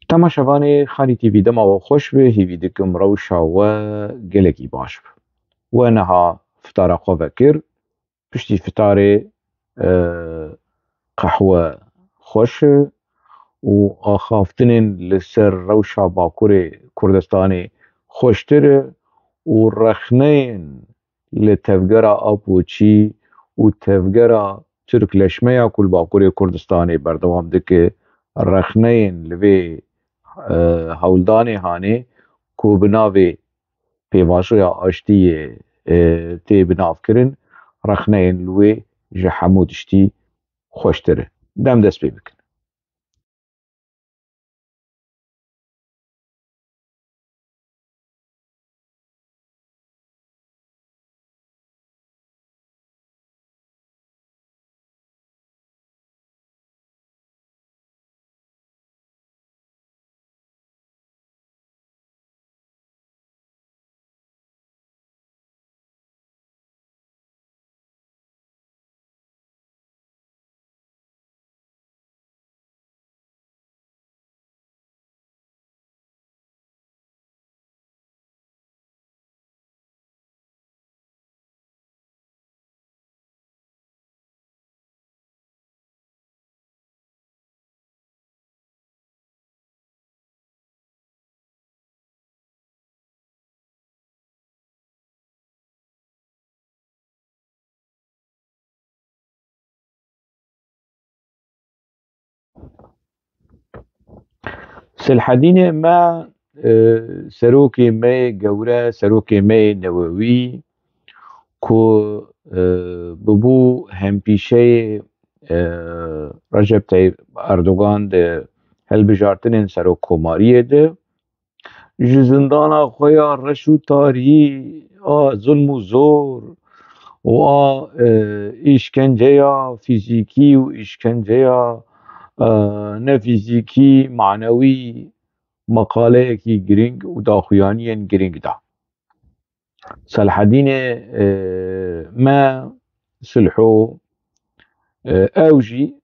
تماشاوانê Xalî TV dema we xweş be hêvî dikim rewşa we gelekî baş be. We niha fitara xwe vekir, piştî fitarê qehwe xweş e û axaftinên li ser rewşa Bakurê Kurdistanê xweştir e û rexneyên li tevgera Apoçî û tevgera Tirkleşmeya ku li Bakurê Kurdistanê berdewam dike, rexneyên li vê hewldanê hanê ku bi navê pêvajoya aştiyê tê binavkirin, rexneyên li wê ji hemû tiştî xweştir e. Dem dest pê bikin. Silhedînê me serokê me gewre, serokê me newewî ku bibû hempîşeyê Recep Tayyip Erdogan di hilbijartinên serokkomariyê de ji zindana xwe ya reş û tarî, a zulm û zor û a îşkenceya fîzîkî û îşkenceya nefîzîkî manewî meqaleyekî giring û daxuyaniyên giring da. Selhedînê me silho ew jî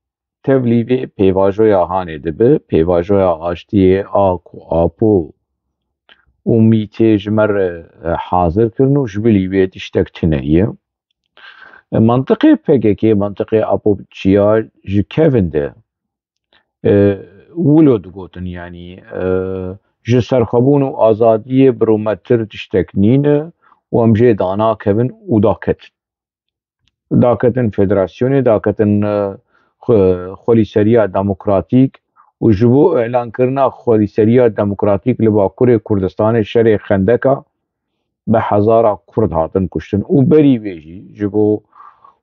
tevlî vê pêvajoya hanê dibe, pêvajoya aştiyê a ku Apo û Mîtê ji me re hazir kirin û ji bilî wê tiştek tune ye. Mantiqê PKK, mantiqê Apoçiya ji kevin de wilo digotin yanî ji serxwebûn û azadiyê birûmettir tiştek nîne û em jê danakevin û daketin. Daketin federasyonê, daketin xwelîseriya demokratîk û ji bo elankirina xwelîseriya demokratîk li Bakurê Kurdistanê şerê xendeka bi hezara Kurd hatin kuştin û berî wê jî ji bo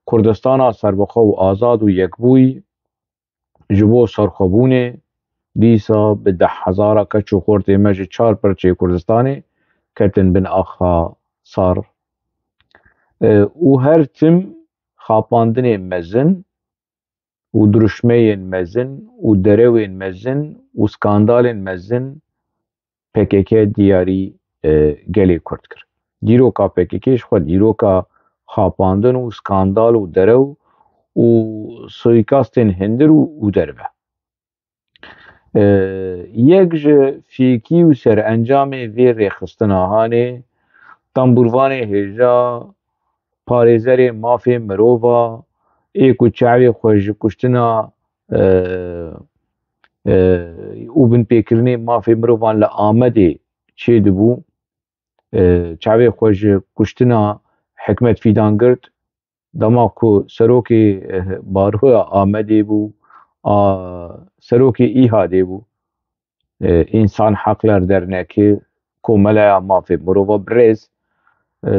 Kurdistana serbixwe û azad û yekbûyî ji bo serxwebûnê dîsa bi 10,000 keç û xortê me ji 4 pirçê Kurdistanê ketin bin axa sar û her tim xapandinê mezin û diruşmeyên mezin û derewên mezin û skandalên mezin PKK diyarî gelê Kurd kir. Dîroka PKK ji xwe dîroka xapandin û skandal û derew û suîkastên hindir û derve. Yek ji fêkî û serencamê vê rêxistina hanê tembûrvanê hêja parêzerê mafê mirova ê ku çavê xwe ji kuştina û binpêkirinê mafê mirovan li Amedê çêdibû, çavê xwe ji kuştina Hikmet Fîdan girt, dema ku serokê baroya Amedê bû, serokê İHADê bû, İnsan Haklar Dernekê Komeleya Mafê Mirova birêz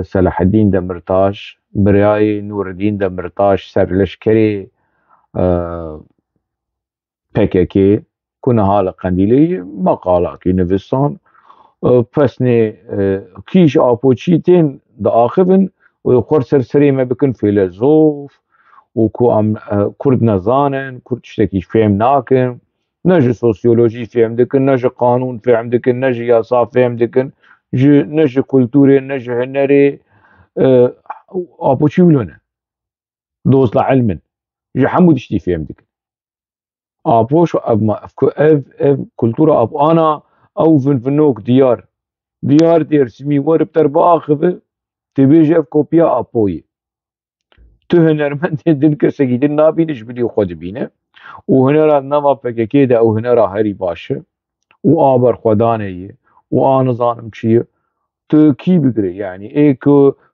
Selahedîn Demirtaş, biryayê Nûreddîn Demirtaş serleşkerê PKK ku niha li Qendîlê meqalekî nivîsand pesnê kîj Apoçî tên diaxivin û xwe ser serê me bikin fîlozof û ku em Kurd nezanin, Kurd tiştekî fêm nakin, ne ji sosyolojî fêm dikin, ne ji qanûn fêm dikin, ne ji yasa fêm dikin, ne ji kulturê, ne ji hunerê. Apoçî wilo ne. Doz li ilmin. Ji hemû tiştî fêm dikin. آبوش اف كولتورا اب انا او فنوك ديار ديرسمي ور بتر باخذ تبيج اف كوبيا ابوي تو هنرمند دن كسكي دن نابينش بلي خود بينه وهنرا نما بكيدا او هنرا هري باشه وآبر خدانه وآن ظانم چیه تو کی بگیره یعنی ایک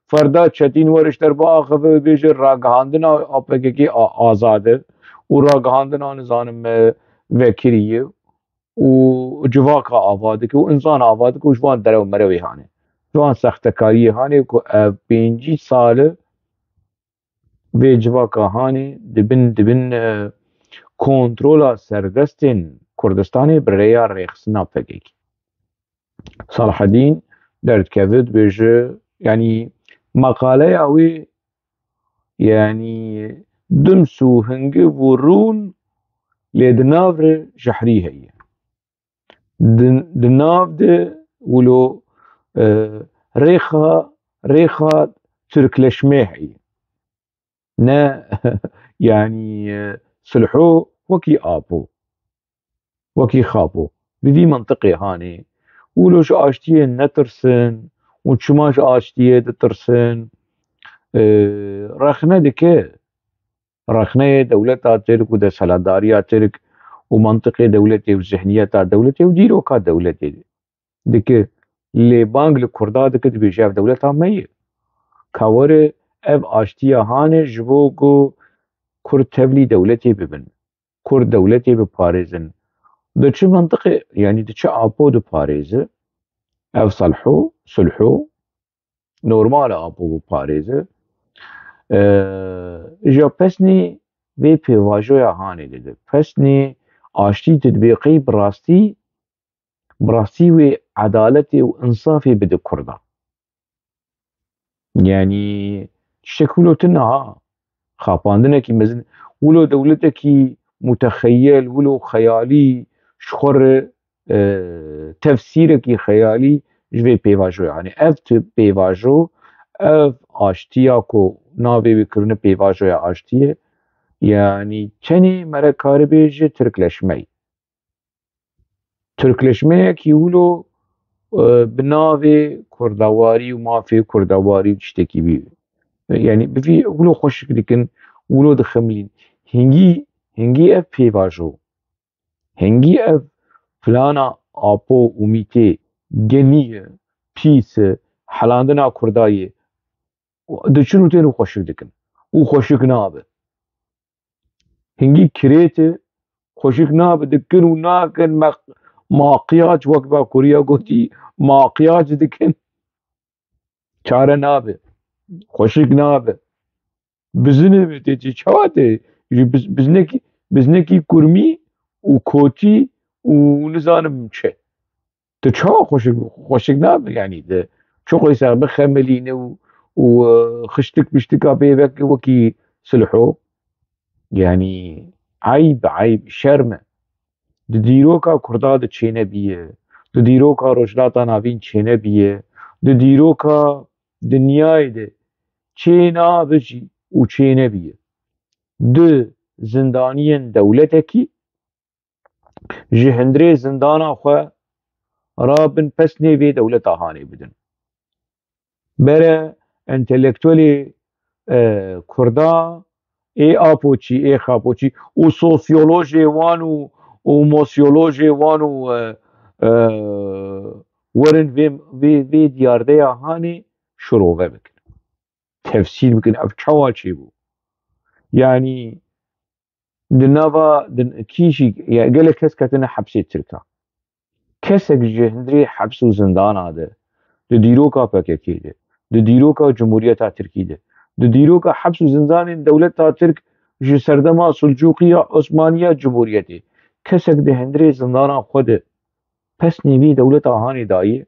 فردا چتین ورش در باخذ بیجر راگهاندن آپککی آزاده و راگهاندن آن ظانم وکریه و جواکا آواده که و انسان آواده که و جوان درو مروی هانه جوان سختکاری هانه که 5 ساله به جواکا هانه دبن کنترولا سردستین کردستانی بریا ریخسنا پککی صلاح الدين درت كافيد بيجي يعني مقالة أوي يعني دمسو هنجي ورون لدنافر جحري هي دناف ده ولو ريخا تركلشمي هي نا يعني سلحو وكي آبو وكي خابو بذي منطقي هاني ولوش آشتيه نترسن وشماش آشتيه ترسن رخنه دكه رخنه دولتا ترك وده سلاداريا ترك ومنطقي دولتي وذهنيات دولتي وديروكا دولتي دكه اللي بانج الكردا دكه بيجاف دولتها مي كاور اف آشتيه هانه جبوكو كرد تبلي دولتي ببن كرد دولتي بباريزن دچه منطقه يعني دچه آبو دو باريزه اف صلحو نورمال آبو باريزه جا پسنی وی پیواجویا هانی دیده پسنی آشتی تدبیقی براستی و عدالتی و انصافی بده کرده يعني شكله تنها خاپاندنه کی مزن ولو دولته کی متخيل ولو خيالي شخور تفسير کی خيالي جوی پیواجو يعني اف پیواجو اف آشتیا کو ناوی بکرونه پیواجو یا آشتیه يعني چنی مره کار بیجه ترکلشمه کی ولو بناوی کردواری و مافی کردواری تشتكي بيه يعني بفي ولو خوشك لكن ولو دخملين هنگي اف بيواجو هنگي اف فلانا آپو وميتي جنيه بيس حلاندنا كردايه دچنو تينو خوشك دكن و خوشك نابه هنگي كريت خوشك نابه دكن و ناكن ماقياج وقبا كوريا قوتي ماقياج دكن چاره نابه خوشك نابه بزنه بتيجي چواته بزنكي كرمي وكوتي ونزانم چه تو چا خوشك نابه يعني ده شو قيسا بخملينه وخشتك بشتكا بيبك وكي سلحو يعني عيب شرمه ديروكا كرداد چينه بيه ديروكا روجلاتا ناوين چينه بيه ديروكا دنياي ده چينا بجي و چينه بيه دو زندانيين دولتكي جهندري زندانا خو رابن پسني في دولتا هاني بدن بره انتلكتولي كردا اي آپوچي اي خاپوچي و سوسيولوجي وانو و موسيولوجي وانو ورن في ديارديا هاني شروغه بكن تفسير بكن اف چوا بو يعني دنافا كيشي يعني قال كس كتنا حبسي تركا كسك جهندري حبس وزندان هذا ديروكا باكيكي ده ديروكا جمهورية تركي ده ديروكا حبس وزندان دولة ترك جو سردما سلجوقية عثمانية جمهورية كسك جهندري زندانا خود پس نيبي دولة هاني دايه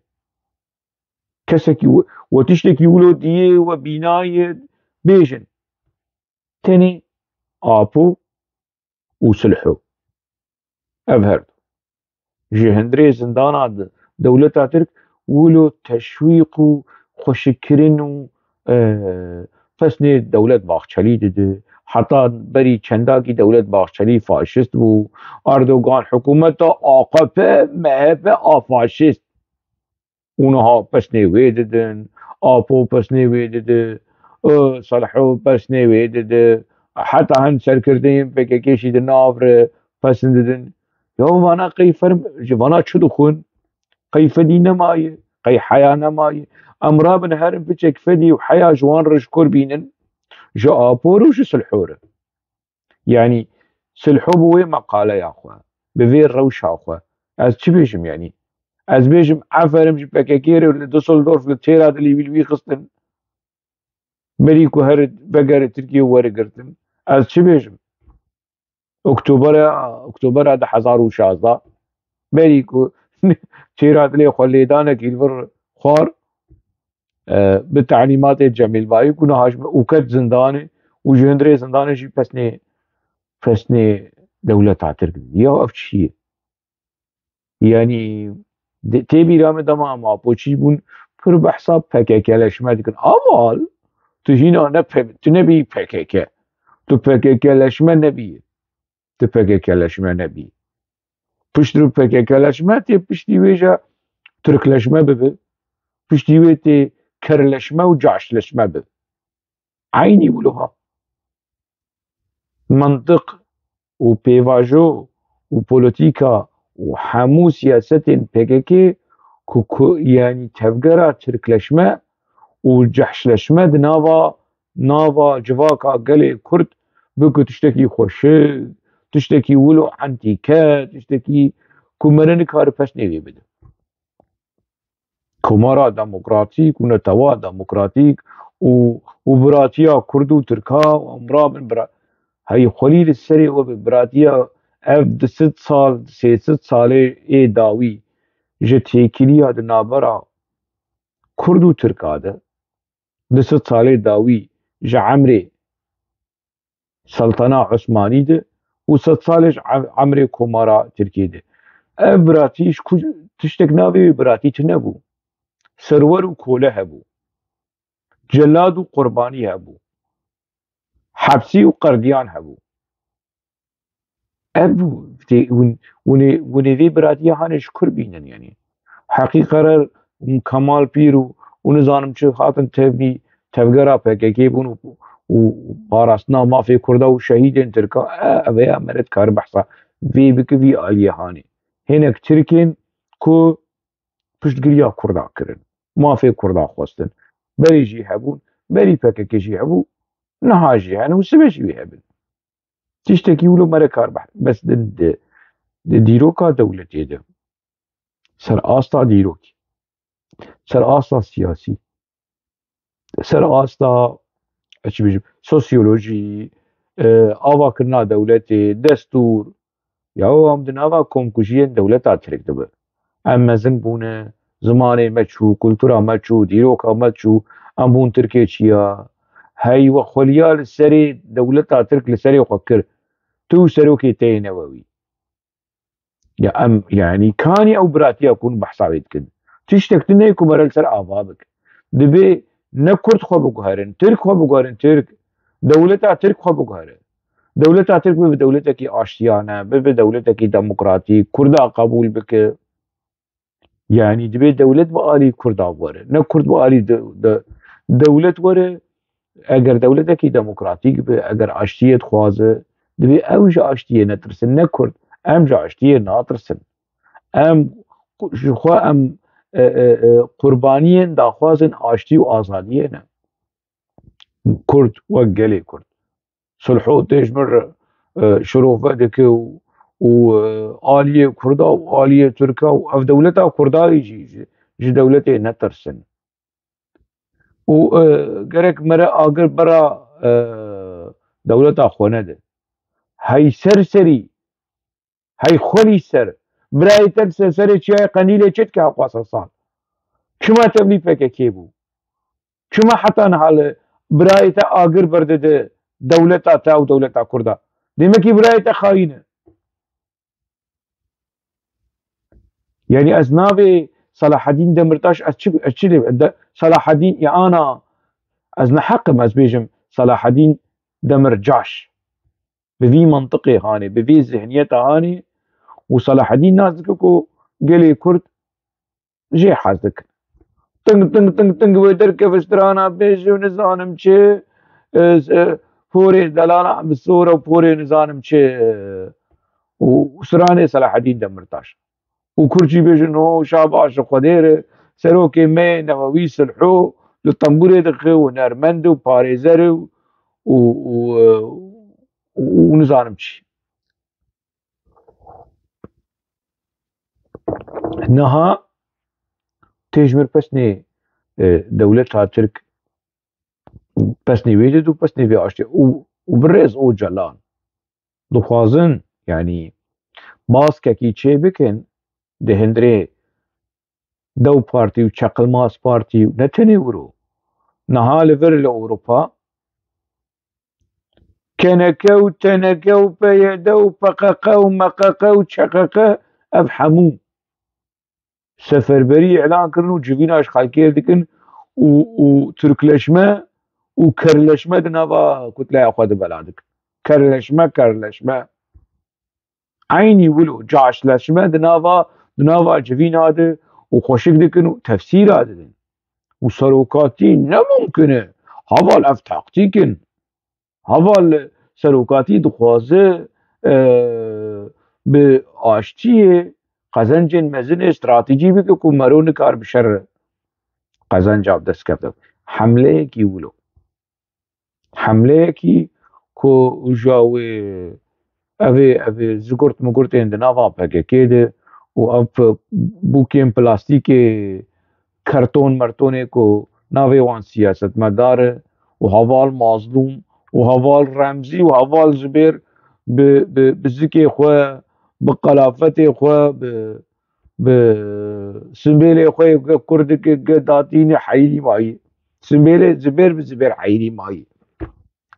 كسك وتشتكي ولو ديه وبناية بيجن تاني آبو وسلحو أبهر جهندري زندانا دولة ترك ولو تشويق خوشكرين پسنê dewlet Baxçelî dide, heta berî çendakî dewlet Baxçelî faşîst bû, Erdogan hikûmeta AKP, MHP a faşîst û niha pesnê wê didin, Apo pesnê wê dide, Selhû pesnê wê dide, heta hin serkirdeyên PKK jî di nav re pesn didin. Ya vana qeyfer ji vana çi dixwin? Qey fedî nemaye, qey heya nemaye. Em rabin herin piçek fedî û heya ji wan re ji kur bînin, ji Apo re û ji Silhû re. Yani Silhû bi wê meqaleya xwe, bi vê rewşa xwe, ez çi bêjim yanî? Ez bêjim eferim ji PKK re li Düsseldorf li têra dilê wî li wî xistin, berî ku herî vegerê Tirkiye werigirtin. Ez çi bêjim? Oktobera 2016 berî ku têra dilê xwe lêdanekî li vir xwar bi teعlîmatê Cemîlbayî ku niha û ket zindanê û ji hundirê zindanê jî pesnê dewleta Tirk didî. Ya ev çi ye? Yani tê bîra me dema em Apoçî bûn pir behsa PKKleşme dikin. Aval tu hîna tu nebîyî PKK. Tu PKKleşme nebîyî. Tu PKKleşme nebîyî. Piştî PKKleşme tê piştî wê jî Tirkleşme bibe. Piştî wê tê Kurdleşme û Caşleşme bibe. Aynî wiha. Mantık û pêvajo û polîtîka û hemû siyasetên PKK ku yani tevgera Tirkleşme û cehşleşme di nava civaka gelê Kurd biku tiştekî xweşik, tiştekî wilo entîke, tiştekî ku me nikare pesnê wê bide. Komara demokratîk û netewa demokratîk û biratiya Kurd û Tirka em rabin heyî xwelî li serê we bi biratiya ev di 100 sal 300 salê ê dawî ji têkiliya di navbera Kurd û Tirka de di 100 salê dawî ji emrê Seltana Osmanî de û 100 salê ji emrê Komara Tirkiyê de. Ev biratî ji ku tiştek navê wê biratî tune bû. Serwer û kole hebû. Celad û qurbanî hebû. Hepsî û qerdiyan hebû. Ev hûnê vê biratiya hane ji kur bînin yanî. Heqî qerer Kemalpîr û nizanim çi hatin tevgera PKK bûn û parastina mafê Kurda û şehîdên Tirka ev ê em re dikare behsa vê bike vî aliyê hanê. Hinek Tirkên ku piştgiriya Kurda kirin. Mafê Kurda xwestin. Berî jî hebûn, berî PKK jî hebû, niha jî hene û sibê jî wê hebin. Tiştekî wilo me re kar bes di dîroka dewletê de serasta dîrokî, serasta siyasî, serasta çi bêjim sosyolojî, avakirina dewletê, destûr, ya em di nava komkujiyên dewleta Tirk dibe. Em mezin bûne, zimanê me çû, kultura me çû, dîroka me çû, em bûn Tirkê çiya. Hey we xweliya li serê dewleta Tirk li serê xwe kir. Tu serokê te yê newewî. Ya em yani kanî ew biratiya ku hûn behsa wê dikin. Tiştek tune ku me re li ser ava bike. Dibe ne Kurd xwe biguherin, Tirk xwe biguherin Tirk, dewleta Tirk xwe biguhere. Dewleta Tirk bibe dewletekî aştiyane, bibe dewletekî demokratîk, Kurda qebûl bike. Yani dibe dewlet bi alî Kurda were. Ne Kurd bi alî dewlet were, eger dewletekî demokratîk be, eger aştiyê dixwaze, dibe ew ji aştiyê netirsin, ne Kurd. Em ji aştiyê natirsin. Em ji xwe em qurbaniyên daxwazên aştî û azadiyê ne. Kurd wek gelê Kurd. Silhû tê ji min re şirove dike û aliyê Kurda û aliyê Tirka û ev dewleta Kurdayî jî ji dewletê netirsin. û gerek me re agir bera dewleta xwe nede. Hey serserî, hey xwelî ser, birayê te li ser serê Çiyayê Qendîlê çi dike hewqas sal? Çima tevlî PKK bû? Çima heta niha li birayê te agir berdide dewleta te û dewleta Kurda? Demekî birayê te xaîn e. Yani ez navê Selaheddîn Demirtaş ez çi lê Selaheddîn ya ana از نحقم از بيجم صلاح الدين دمرجعش بذي منطقي هاني بذي ذهنيته هاني وصلاح الدين نازكو قلي كرد جي حازك تنق تنق تنق تنق ويدرك في اشترانا بيجي ونزانم چه فوري دلانا بالصورة وفوري نزانم چه وسراني صلاح الدين دمرتاش وكرجي بيجنو شاباش خدير سروكي مي نووي سلحو للطنبوري دخي ونرمند وباريزر ونزانم چي انها تجمر بسني دولتها ترك بسني ويجد وبسني في اشتي وبالرئيس او جلان دخوازن يعني باسكي چه بكن ده هندري دو بارتي وشقل ماس بارتي نتني ورو نهال فر لأوروبا كنكا وتنكا وبيدا وبقاقا ومقاقا وشقاقا افحمو سفربري اعلان كرن وجبيناش خالكير دكن وتركلشما وكرلشما دنابا كتلا يا اخوات بلادك كرلشما عيني ولو جاش لشما دنابا جبينا ده وخوشك دكن وتفسير هذا وسروكاتي نممكنه هذا افتحقتيكن هذا سروکاتی دخوازه به آشتی قزنجین مزن استراتیجی بی که مرون کار بشر قزنج آب دست کرده حمله کی ولو حمله کی کو جاوی اوی زگرت مگرت اندناوا پکه کده و اف بوکیم پلاستیک کرتون مرتونه کو ناوی وان سیاست مداره و حوال مظلوم وهوال رمزي وهوال زبير بزكي خو بقلافته خو بسمبيلي خو كردك داتيني حيري ماي سمبيلي زبير بزبير حيري ماي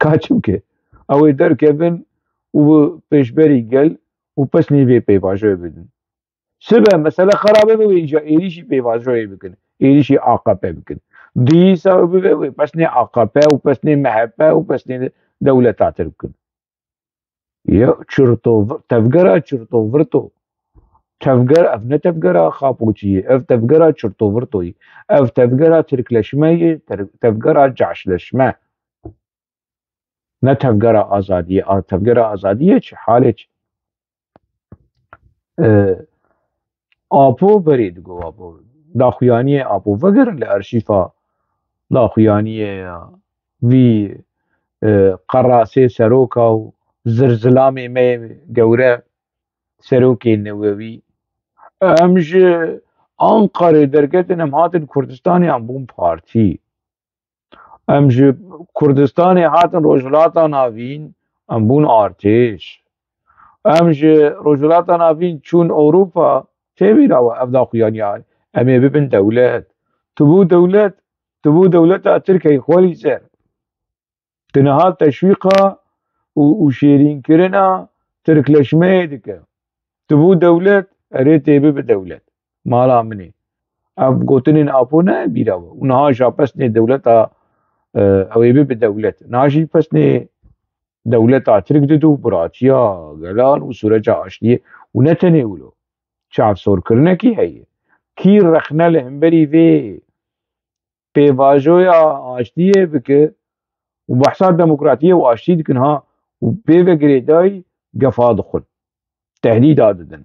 كاتشم كي او در كيفن و بيشبري قل وبسني في بيباجو بدن سبب مسألة خرابة بوينجا إيريشي بيباجو بكن إيريشي عاقبة بكن دي سبب بسني عاقبة وبسني محبة وبسني دولة تعتربكن يا چرتو تفجرا چرتو ورتو تفجر اف نه تفجرا خاپوچي اف تفجرا چرتو ورتوي اف تفجرا تركلشمي تفجرا جعشلشمه نه تفجرا آزادية تفجرا آزادية چه حالش آپو برید گو آپو داخویانی آپو وگر لارشیفا داخویانی وی قراسه سروکا و زرزلامي مي قورة سروكي النووي امج انقرة درجتن ام هاتن كردستاني ام بوم بارتي امج كردستاني هاتن روجلاتا ناوين ام بون ارتش امج روجلاتا ناوين چون اوروبا تبي راوا افدا خياني امي ببن دولات تبو دولت تركيا خولي سر تنهال تشويقها وشيرين كرنا تركلشمه دكه تبو دولت اريد تبي بدولت مالا مني اف قوتنين ابونا بيراو ونها شابسني دولتا او يبي بدولت ناشي بسني دولتا ترك دو براتيا غلان وسورجا اشليه ونتني ولو شعب صور کرنا کی ہے یہ کی رخنا لهمبري في بيواجويا اشتيه بك وبحثات ديمقراطيه واشتي دكنها وبيفا جريداي قفا دخل تهديد عددا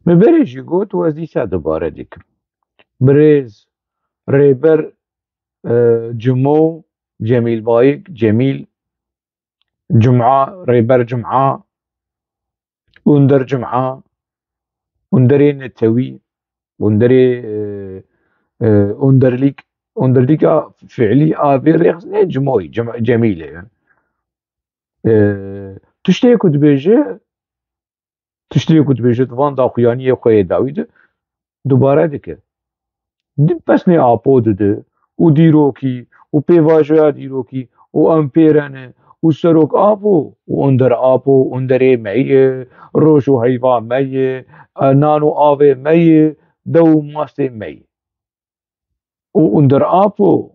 مبريجي قوت وزي سادة باردك بريز ريبر جمو جميل بايك جميل جمعة ريبر جمعة وندر جمعة وندري نتوي وندري وندرليك وندرليك فعلي في ريخ جموي جميلة يعني. تشتي كنت بيجي تشتي كنت بيجي طبعا دا خيانية خويا داويد دوباره دكه دي بس ني آپو دده و دیروکی و پیواژویا دیروکی و امپیرنه و سروک آپو و اندر آپو اندر میه روش و حیوان میه نانو آوه میه دو ماست میه و اندر آپو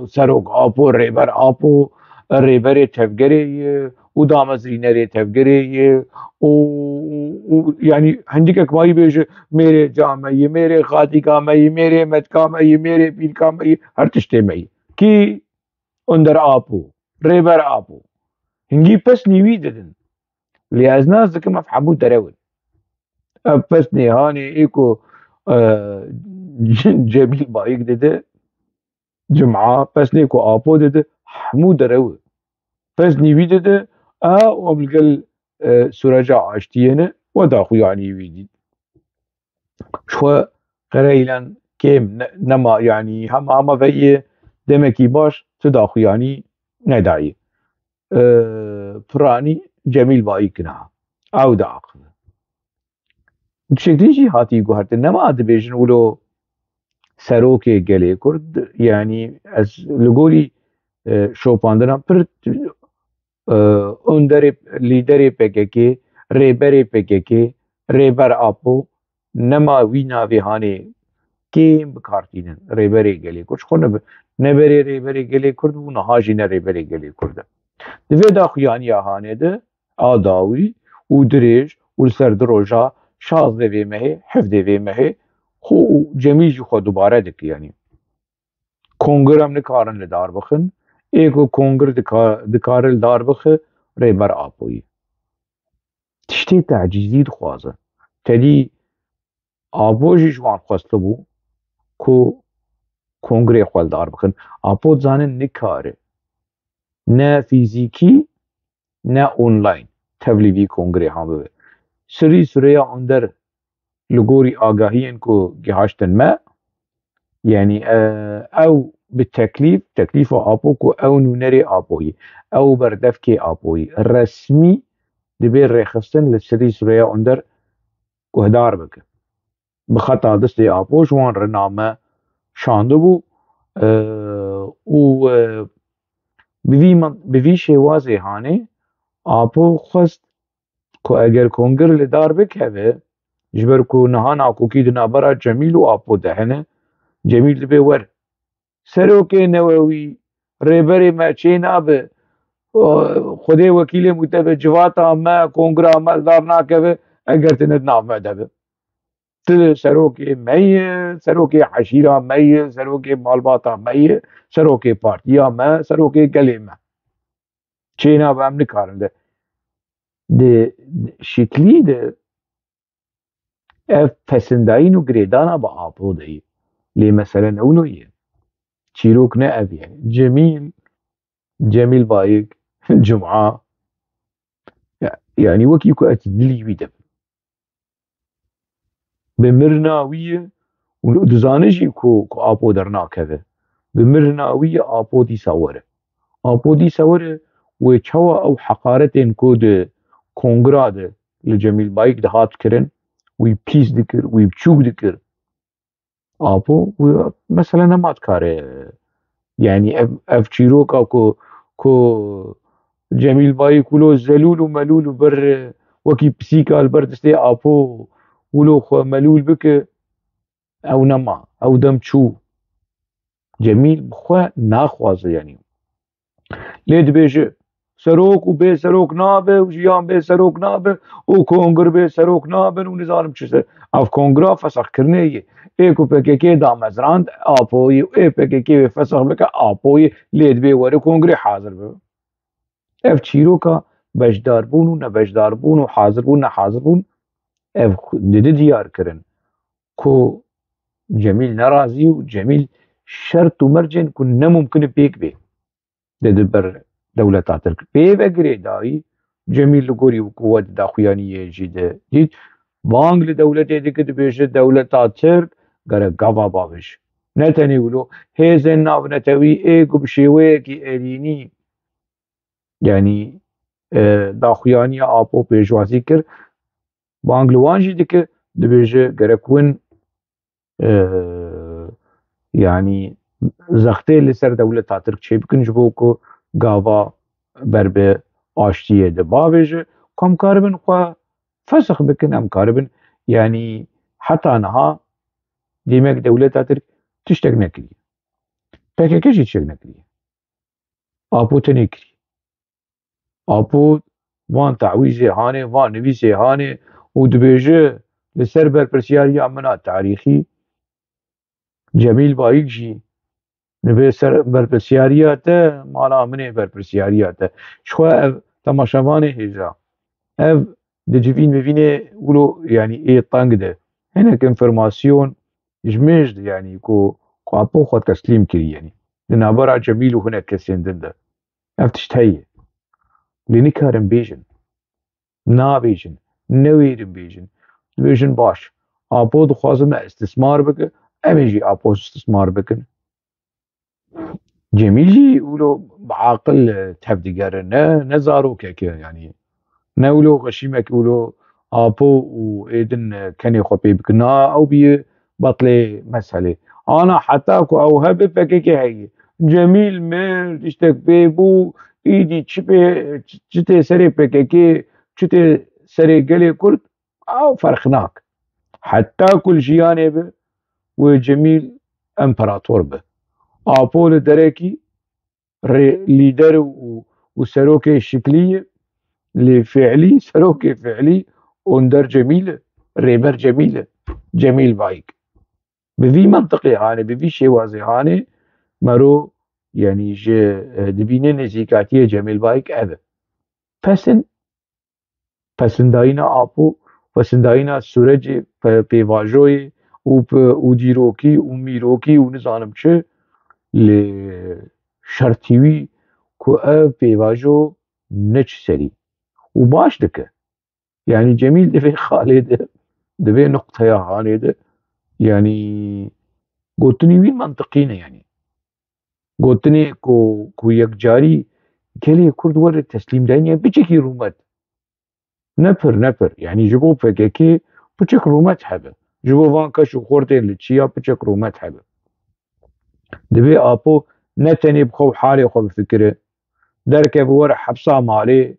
سروک آپو ریبر آپو ریبر تفگره و دامزرینه تفگره و يعني عندك اكباي بيج मेरे जा मई मेरे खाती का मई मेरे मत का मई मेरे पीर का मई हर تشتي مي كي اندر آپو ريبر آپو هنجي بس نيوي ددن لأزناز ذكي ما فحبو تراول بس نهاني ايكو جميل بايك دده جمعة بس نيكو آپو دده حمو دراول بس نيوي دده وبالقل سورجا عاشتينه وداخو يعني ويدي شو قريلا كيم نما يعني هم في دمكي باش تداخو يعني نداعي براني جميل بايكنا او داخل بشكل شي هاتي قهرت نما دبيجن ولو سروكي قلي كرد يعني از لقولي شو باندنا برت اندر لیدر PKK ریبر PKK ریبر آپو نما وینا ویهانه كيم بكارتينن ريبري جلي كرد خون نبري ريبري جلي كرد ونهاجي ريبري جلي كرد دفيدا خياني هانه ده آداوي ودريج والسر دروجا شاز دي مهي حف دي مهي خو جميجي خو دوباره دك يعني کنگر هم نکارن لدار بخن ایکو کنگر دکار لدار بخه ریبر آپوی تشتی تعجیزی دخوازه تدی آپوشی شوان خواسته بو کو کنگره خوال دار بخن آپو زانن نکاره نه فیزیکی نه اونلاین تبلیغی کنگره هم ببه سری سریا اندر لگوری آگاهی کو گهاشتن ما يعني او بالتكليف تكليف ابوكو او نونري ابوي او بردفكي ابوي الرسمي دبير ريخستن للسري سوريا اندر كهدار بك بخطا دستي ابو شوان رنامه شاندبو و بوی شوازي هاني ابو خست كو اگر كونگر لدار بك هبه جبركو نهان اكو كيدنا برا جميل و ابو دهنه جميل دبي ور سروکه نووی ریبری ما چه نابه خدای وکیل متبه جواتا ما کنگرا مالدار ناکه اگر تند ناف مدبه سروکه میه سروکه حشیرا میه سروکه مالباتا میه سروکه پارتیا ما سروکه گلی ما چه نابه هم نکارن ده شکلی ده اف پسنداین و گریدانا با آپو ده لی مثلا اونو یه چیروک نه اف يعني جميل بايك جمعة يعني وكيكو اتدلي بيدم بمرناوية ودزانجي كو آبو درنا كذا بمرناوية آبو دي سوره آبو دي سوره وچوا او حقارتين كود كونغرا ده لجميل بايك ده هات كرن وي بيس دكر وي بچوك دكر آبو مثلا نمات كاره يعني اف چيروكا كو جميل بايك ولو زلول وملول وبر وكي بسيكا البر دستي آبو ولو خو ملول بك او نما او دم چو جميل بخوا ناخوازه يعني ليد بيجي سروك وبي سروك نابه وجيان بي سروك نابه وكونغر بي سروك نابه ونزارم چسه اف كونغرا فسخ كرنيه ايكو PKK دا مزراند آپوي اي PKK فسخ بك آپوي ليد بي وري كونغري حاضر بي اف چيروكا بجدار بون و نبجدار بون و حاضر بون نه حاضر بون ev dedi diyar kirin ku Cemil narazî û Cemil şert û mercên ku nemumkin e pêk bê dedi ber dewleta Tirk. Pê vegirê dayî Cemil li gorî ku we di daxuyaniyê jî de dît bang li dewletê dike dibêje dewleta Tirk gerek gava bavêj. Ne tenê wilo hêzên navnetewî ê ku bi şêweyekî êrînî yanî daxuyaniya Apo pêşwazî kir bang li wan jî dike dibêje gerek hûn yanî zextê li ser dewleta Tirk çêbikin ji bo ku gava ber bi aştiyê de bavêje ku em karibin xwe fesix bikin em karibin yanî heta niha demek dewleta Tirk tiştek nekiriye. PKK jî tiştek nekiriye. Apo tenê kiriye. Apo van tewîzê hane van nivîsê hane û dibêje li ser berpirsyariya min a tarîxî Cemîl Bayîk jî li ser berpirsyariya te mala min ê berpirsyariya te. Ji xwe ev temaşevanê hêja ev di civîn mivînê wilo yanî ê teng de hinek enformasyon ji min ji yanî ku Apo xwe teslîm kiriye yanî li navbera Cemîl û hinek kesên din de ev tişt heye. Lê nikarin bêjin nabêjin newêrin bêjin dibêjin baş Apo dixwazim me istismar bike em ê jî Apo istismar bikin. Cemîl jî wilo bi aqil tevdîgerin ne zarokek e yanî ne wilo xweşîmek wilo Apo û êdin kenê xwe pê bikin na ew bîye betlê meselê. Ana heta ku ew hebe PKK heye Cemîl mir tiştek pê bû îdî çi tê serê PKK çi tê serê gelê Kurd ew ferq nak. Heta ku li jiyanê be wê Cemîl emperator be. Apo li derekî lîder û serokê şiklî ye lê fiilî serokê fiilî Önder Cemîl e rêber Cemîl e Cemîl Bayîk. Bi vî mentiqê hane bi vî şêwazê hane mero yanî ji dibîne nêzîkatiyê Cemîl Bayîk ev e. Pesên pesindayîna Apo pesindayîna sürecê pêvajoyê û dîrokî û mîrokî û nizanim çi lê şertî wî ku ev pêvajo neçi serî û baş dike. Yani Cemîl divê xalê de divê nuqteya hanê de yanî gotinî wî mentiqî ne yanî gotinê ku yekcarî gelê Kurd were teslîm dayîniye biçekî rûmet nepir yanî ji bo PKK biçek rûmet hebe ji bo van keş û xortên li çiya biçek rûmet hebe. Divê Apo ne tenê bi xwe halê xwe bifikire derkeve were hepsa malê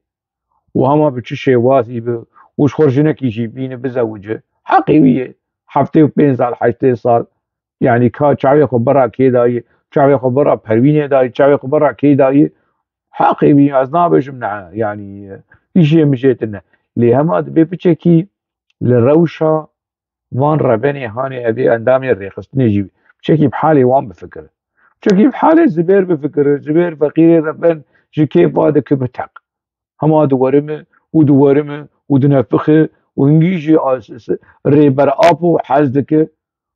û hema bi çi şêwazî bi û ji xurjinekî jî bîne bizewuce heqê wî ye heftê û pênc sal heştê sal yanî ka çavê xwe bera kê daye çavê xwe bera perwînê daye çavê xwe bera kê daye heqê wî ez nabêjim ne yanî îşê mijê tune lê hema dibe biçekî li rewşa van rebenê hanê evê endamê rêxistinê jî biçekî bi halê wan bifikire biçekî bi halê zibêr bifikire zibêr feqîrê reben ji kêfa dike bi teq hema diwerime û diwerime û dinefixe û hingî jî rêber Apo hez dike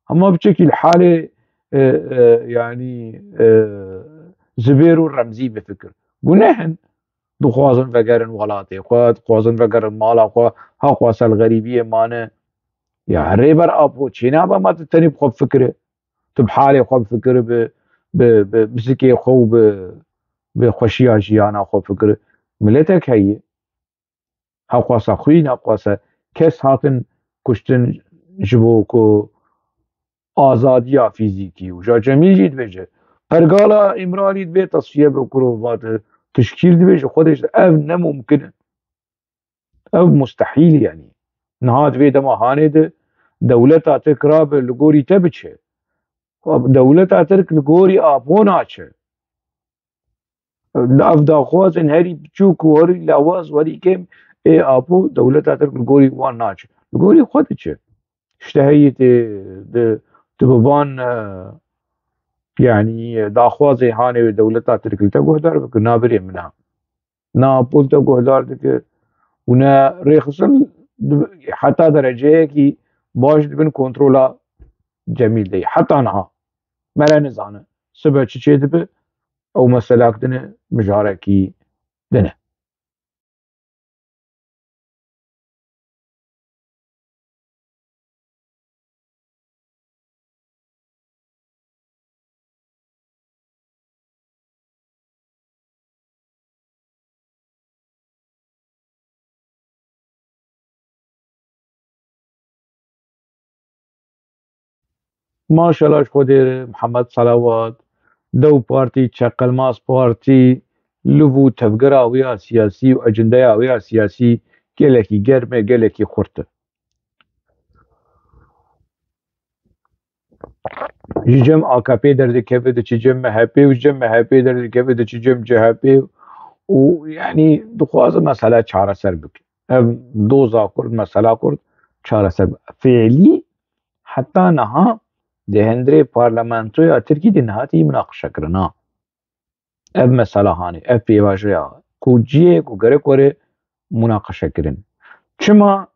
hema biçekî li halê yanî zibêr û remzî bifikir gunehin dixwazin vegerin welatê xwe dixwazin vegerin mala xwe heqwe selxerîbiyê mane ya rêber Apo çê nabe ma tu tenê bi xwe bifikire tu bi halê xwe bifikire bi zikê xwe û bi xweşiya jiyana xwe bifikire miletek heye heqwasa xwîn heqwasa kes hatin kuştin ji bo ku azadiya fîzîkî û ja Cemîl jî dibêje pergala İmralî dibe tasfiye bi kurovat tişkîl dibêje xwedê ev nemumkin e ev mustehîl yanî niha divê dema hanê de dewleta Tirk rabe li gorî te biçe dewleta Tirk li gorî Apo naçe ev daxwazên herî biçûk û herî lawaz werî kêm ê Apo dewleta Tirk li gorî wan naçe li gorî xwe diçe işte heyê tu bi van yanî daxwazê hanê wê dewleta Tirk li te guhdar bike na birê min e na Apo li te guhdar dike û ne rêxistin حتى درجه کی باش دبن کنترولا جمیل دی حتى نها ملا نزانه سبب چه دبه او مسلاک دنه مجارکی دنه ماشاءالله خود محمد صلوات دو بارتي تشقلماس بارتي لبو تفقرا ويا سياسي واجندايا ويا سياسي gelekî germe gelekî xurt e. Ji cem AKP derdikeve diçi cem MHP û ji cem MHP derdikeve diçi cem CHP û yanî dixwazim mesela çareser bike. Ev doza Kurd mesela Kurd çareser bike. Feîlî heta niha di hundirê parlamentoya Tirkî de nehatî münaqişekirin ha. Ev mesela hanê ev pêvajoya ku ciyê ku gerek were münaqişekirin. Çima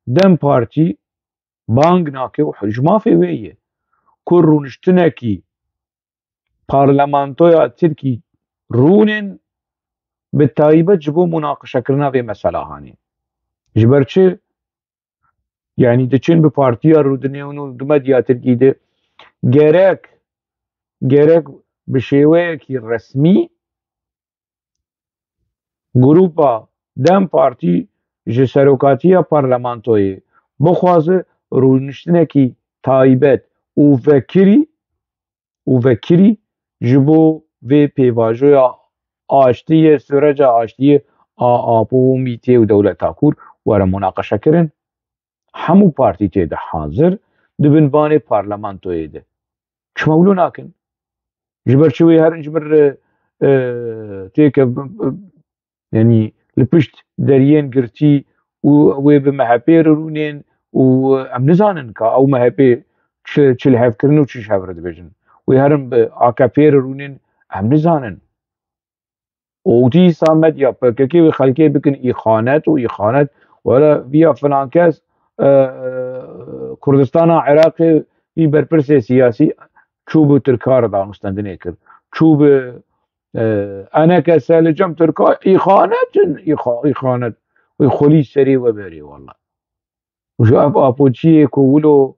Dem Partî bang nake û ji mafê wê ye ku rûniştinekî parlamentoya Tirkî rûnin bi taybet ji bo münaqişekirina vê mesela hanê. Ji ber çi? Yani diçin bi partiya rûdinên û di medya Tirkî de gerek bi şêweyekî resmî grûpa Dem Partî ji serokatiya parlamentoyê bixwaze rûniştinekî taybet û vekirî ji bo vê pêvajoya aştiyê süreca aştiyê a Apû û Mîtê û Dewleta Kûr were münaqişekirin. Hemû partî tê de hazir dibin vanê parlamentoyê de. Çima wilo nakin? Ji ber çi wê herin ji ber têke yani li pişt deriyên girtî û wê bi MHP re rûnên û em nizanin ka ew MHP çi li hev kirin û çi ji hev re dibêjin. Wê herin bi AKP re rûnên em nizanin. û dîsa medya PKK wê xelkê bikin îxanet û îxanet were vîya filan kes Kurdistana Iraqê vî berpirsê siyasî çû bi Tirka re danûstandinê kir. Çû bi eneke se li cem Tirka îxanetin îxanet wê xwelî serê we berê wala. Ji ev apoçiyê ku wilo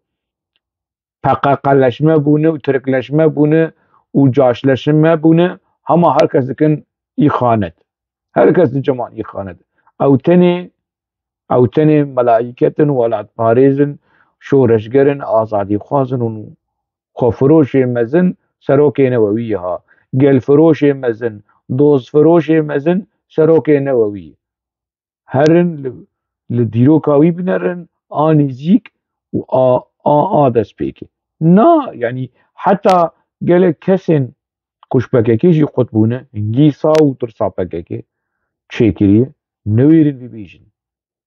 peqeqeleşme bûne û tirikleşme bûne û caşleşme bûne hema her kes dikin îxanet. Her kes di ceman îxanet. Ew tenê melayîketin welatparêzin şoreşgerin azadîxwazin û xwefiroşê mezin serokê Newewî ye ha. Gelfiroşê mezin dozfiroşê mezin serokê Newewî ye. Herin li dîroka wî binerin a nîzik û a destpêkê. Na yani heta gelek kesên ku ji PKK jî qutbûne gîsa û tirsa PKK çêkiriye newêrin bibêjin.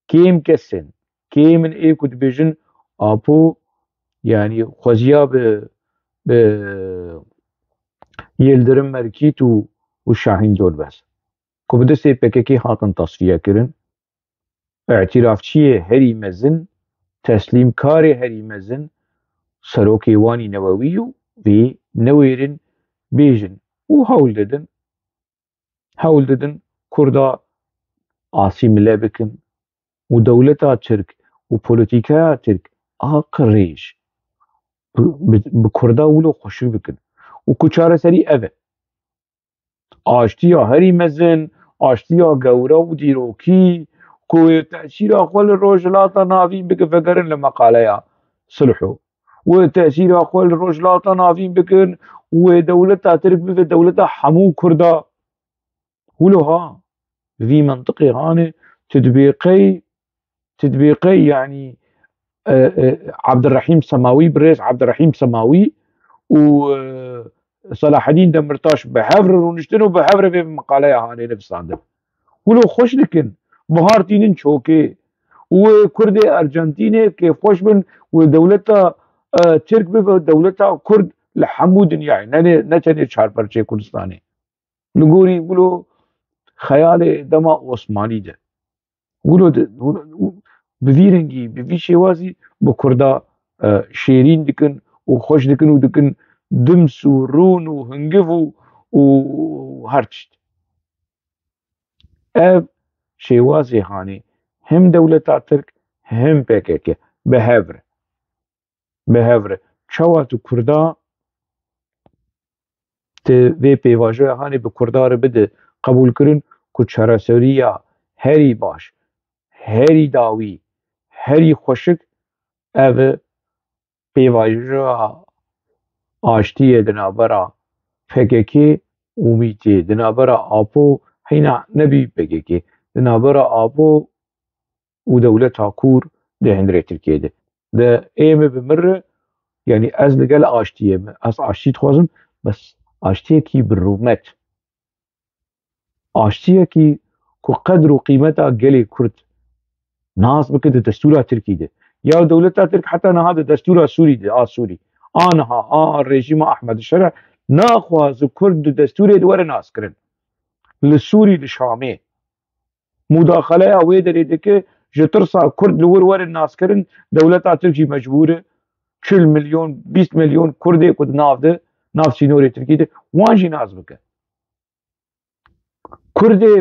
Kêm kesên kêm min ê ku dibêjin Apû yani xweziya bi Yêldirim Merkît û Şahîn Dolbez ku bi destê PKK hatin tasfiyekirin îtirafçiyê herî mezin teslîmkarê herî mezin serokê wanî Newewî û vê newêrin bêjin û hewl didin Kurda asîmile bikin û dewleta Tirk û polîtîkaya Tirk a qirêj bi Kurda wilo xweşik bikin û ku çareserî ev e. Aştiya herî mezin, aştiya gewre û dîrokî ku wê tesîra xwe li rojhilata navîn bike vegerin li meqaleya sulhû. Wê tesîra xwe li rojhilata navîn bikin û wê dewleta Tirk bibe dewleta hemû Kurda. Wilo ha vî mintiqê hanê titbîqey yani Abdurrahîm Semawî birêz Abdurrahîm Semawî û Salaheddîn Demirtaş bi hev re rûniştin û bi hev re vê meqaleya hanê nivîsandin. Wilo xweş dikin Bihar tînin çokê û wê Kurdê Ercentînê kê xweş bin wê dewleta Tirk bibe dewleta Kurd li hemû dinyayê ne tenê çarperçê Kurdistanê. Li gorî wilo xeyalê dema Osmanî de. Wilo بڤیرنگی بڤی شێوازی بە کوردا شێرین دکن و خۆش دکن و دکن دمس و ڕون و هنگڤ و هەر تشت ev şêwazê hanê hem dewleta Tirk hem PKK bi hev re çawa tu Kurda ti vê pêvajoya hanê bi Kurda re bide qebûlkirin ku çareseriya herî baş, herî dawî, herî xweşik ev e pêvajoya aştiyê di navbera PKK û MİTê di navbera Apo hîna nebî PKK di navbera Apo û dewleta Kûr di hundirê Tirkiyeyê de di ême bi min re yanî ez li gel aştiyê me ez aştî dixwazim bes aştiyekî bi rûmet aştiyekî ku qedr û qîmeta gelê Kurd nas bike di destûra Tirkî de ya dewleta Tirk heta niha di destûra Sûrî de a Sûrî a niha a rejîma Ehmedşerê naxwaze Kurd di destûrê de were naskirin li Sûrî li Şamê mudaxeleya wê derê dike ji tirsa Kurd li wir were naskirin dewleta Tirk jî mecbûr e 40 milyon 20 milyon Kurdê ku di nav de nav sînorê Tirkî de wan jî nas bike Kurdê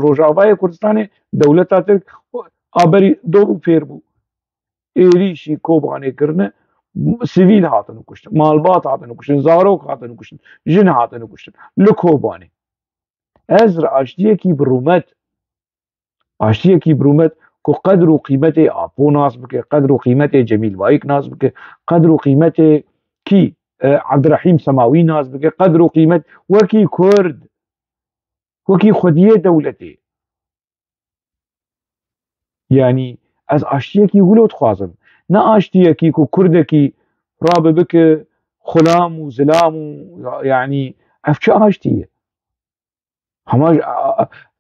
Rojavayê Kurdistanê dewleta Tirk a berî do û fêr bû êrişî kobanê kirine sivîl hatine kuştin malbat hatine kuştin zarok hatine kuştin jin hatine kuştin li kobanê ez re aştiyekî bi rûmet aştiyekî bi rûmet ku qedr û qîmetê Apo nas bike qedr û qîmetê Cemîl Bayîk nas bike qedr û qîmetê kî Ebdirehîm Semawî nas bike qedr û qîmet wekî Kurd wekî xwediyê dewletê yanî ez aştiyekî wilo dixwazim ne aştiyekî ku Kurdekî rabe bike xulam û zilam û yanî ev çi aştî ye hema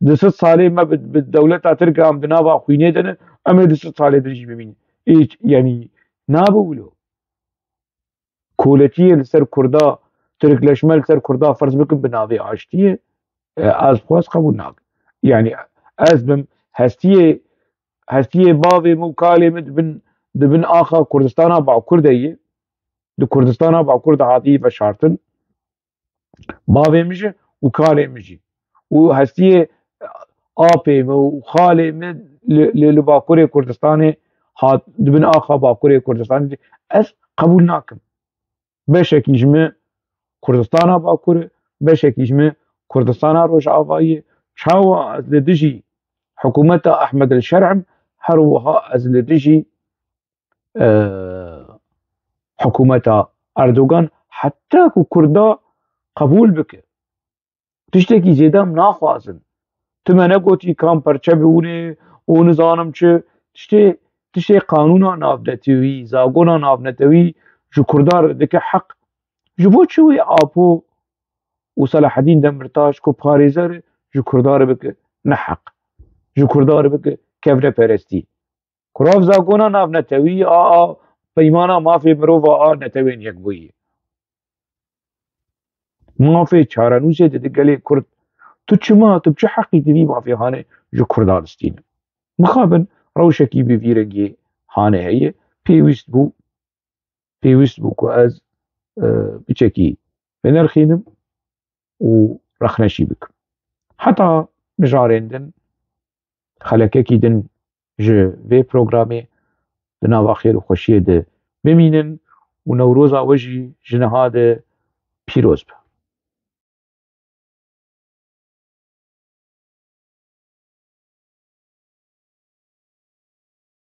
di sed salê me bi dewleta Tirk em di nava xwînê de ne em ê di sed salê de jî bimînin yanî nabe wilo koletiyê li ser Kurda Tirkleşme li ser Kurda ferz bikin bi navê aştiyê ez xwez qebûl nakim yanî ez bim hestiyê bavê min û kalê min dibin axa Kurdistana Bakur de yê di Kurdistana Bakur de hatî veşartin bavê min jî û kalê min jî û hestiyê apê min û xalê min li Bakurê Kurdistanê hat dibin axa Bakurê Kurdistanê ez qebûl nakim beşekî ji me Kurdistana Bakurê beşekî ji me Kurdistana Rojavayê çawa ez li dijî hikûmeta Ehmedşerê her wiha ez li dijî hikûmeta Erdogan heta ku Kurda qebûl bike tiştekî zêde em naxwazin tu me negotî kam perçe bi hûnê û nizanim çi tiştê qanûna navnetewî zagona navnetewî ji Kurdan re dike heq ji bo çi wê Apo û Selahedîn Demirtaş ku parêzer e ji Kurdan re bike neheq ji Kurdan re bike kevneperestî Kurav zagona navnetewî a peymana mafê mirova a netewên yekbûyî mafê çarenûsê de di gelê Kurd tu çima tu bi çi heqî di vî mafê hanê ji Kurdan bistînin mixabin rewşekî bi vî rengî hanê heye pêwîst bû ku ez biçekî binirxînim û rexneşî bikim heta mijarên din xelekekî din ji vê programê di nava xêr û xweşiyê de bimînin û Newroza we jî ji niha de pîroz be.